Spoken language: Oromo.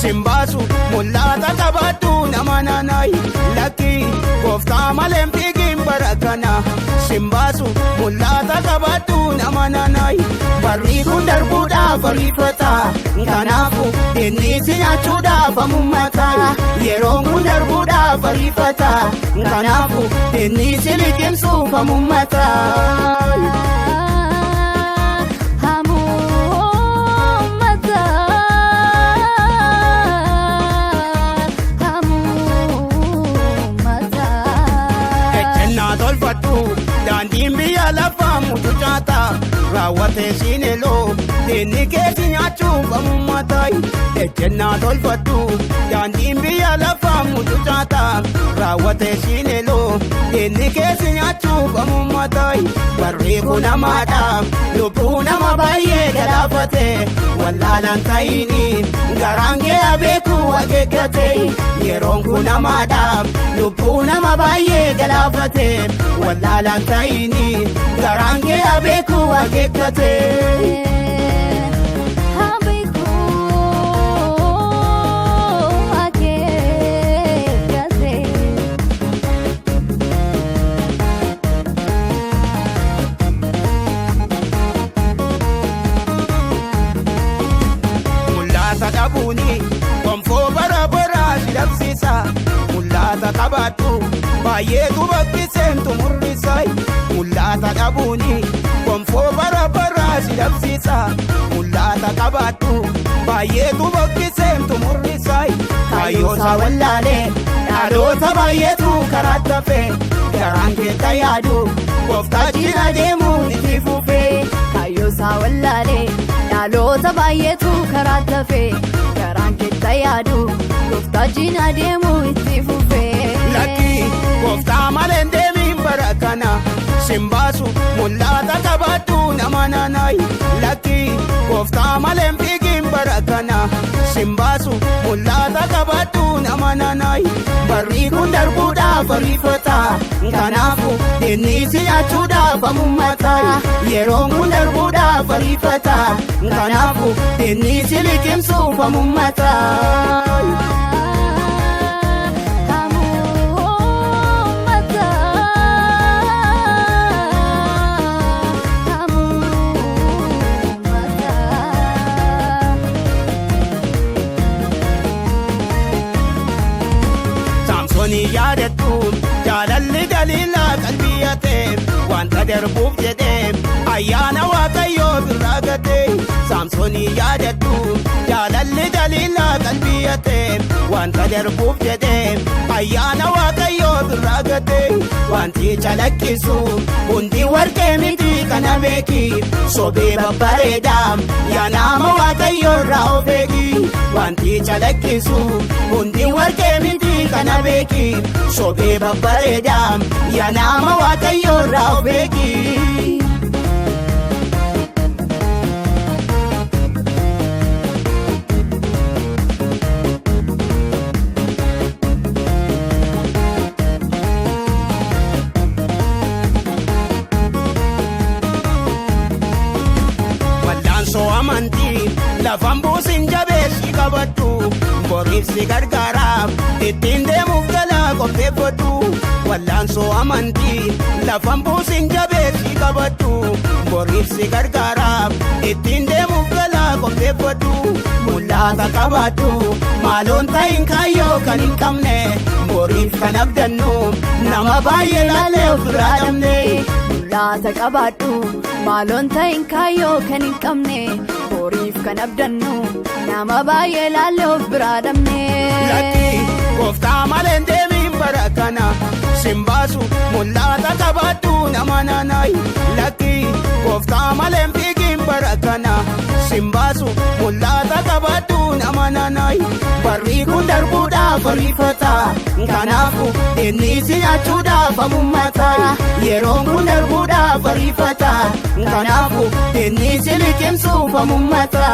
simbaasu mul'ata qabaadhu nama naanay lakkii gooftaa malee fiigiin barakana simbaasu mul'ata qabaadhu nama naanay barri kun darbuudhaaf ariifata kanaafu inni si nyaachuudhaaf amummata yeroon kun darbuudhaaf ariifata kanaafu inni si liqimsuuf amummata. Daandiin biyya lafaa mutu caata raawwatee siineloo inni keessa nyaachuuf amummata ejjennaa tolfadhu. Daandiin biyya lafaa mutu caata raawwatee siineloo inni keessa nyaachuuf amummata barri kun namaadha lubbuu nama baay'ee galaafate wallaalaan ta'ini garaan kee abeeku akeekkate yeroon kun namaadha lubbuu nama baay'ee galaafate wallaalaan ta'ini garaan kee abeeku akeekkate. Gonfoo bara baraa si dhabsiisa mul'ata qabaadhu baay'eetu bakkiseentu murrisa mul'ata dhabuuni gonfoo bara baraa si dhabsiisa mul'ata qabaadhu baay'eetu bakkiseentu murrisa kaayyoota wallaalee dhaloota baay'eetu karaa tafe garaan keessa yaadu gooftaa jina deemu itti fufe kaayyoota wallaalee dhaloota baay'eetu karaa tafe garaan keessa yaadu gooftaa jina deemu itti fufe. Lakkii gooftaa malee deemiin barakana simbaasu mul'ata qabaadhu nama naanay lakkii gooftaa malee fiigiin barakana simbaasu mul'ata qabaadhu nama naanay barri kun darbuudhaaf ariifata kanaafu inni si nyaachuudhaaf amummata yeroon kun darbuudhaaf ariifata kanaafu inni si liqimsuuf amummata. Yaadadhu jaalalli Daliilaa qalbiyyate wanta darbuuf jedhee ayyaana waaqayyoo birraa gate. Saamsoonii yaadadhu jaalalli Daliilaa qalbiyyate wanta darbuuf jedhee ayyaana waaqayyoo birraa gate. Wanti calaqqisu hundi warqee miti kana beeki sobee babbareedaa yaa nama waaqayyoo irraa of eegi. Wanti calaqqisu hundi warqee miti kana beeki sobee babbareedaa yaa nama waaqayyoo irraa of eegi. Wallaansoo amantii lafaan buusin jabeessi qabadhu boriif si gargaaraaf ittiin deemuuf galaa qopheeffadhu. Wallaansoo amantii lafaan buusin jabeessi qabadhu boriif si gargaaraaf ittiin deemuuf galaa qopheeffadhu. Mul'ata qabaadhu maaloon ta'in kaayyoo kan hin qabne boriif kan abdannu nama baay'ee laalee ofirraa dhabne. Mul'ata qabaadhu maaloon ta'in kaayyoo kan hin qabne boriif kan abdannu nama baay'ee laalee ofirraa dhabne. Lakkii gooftaa malee deemiin barakana simbaasu mul'ata qabaadhu nama naanay lakkii gooftaa malee fiigiin barakana simbaasu mul'ata qabaadhu nama naanay barri kun darbuudhaaf ariifata kanaafu inni si nyaachuudhaaf amummata yeroon kun darbuudhaaf ariifata kanaafu inni si liqimsuuf amummata.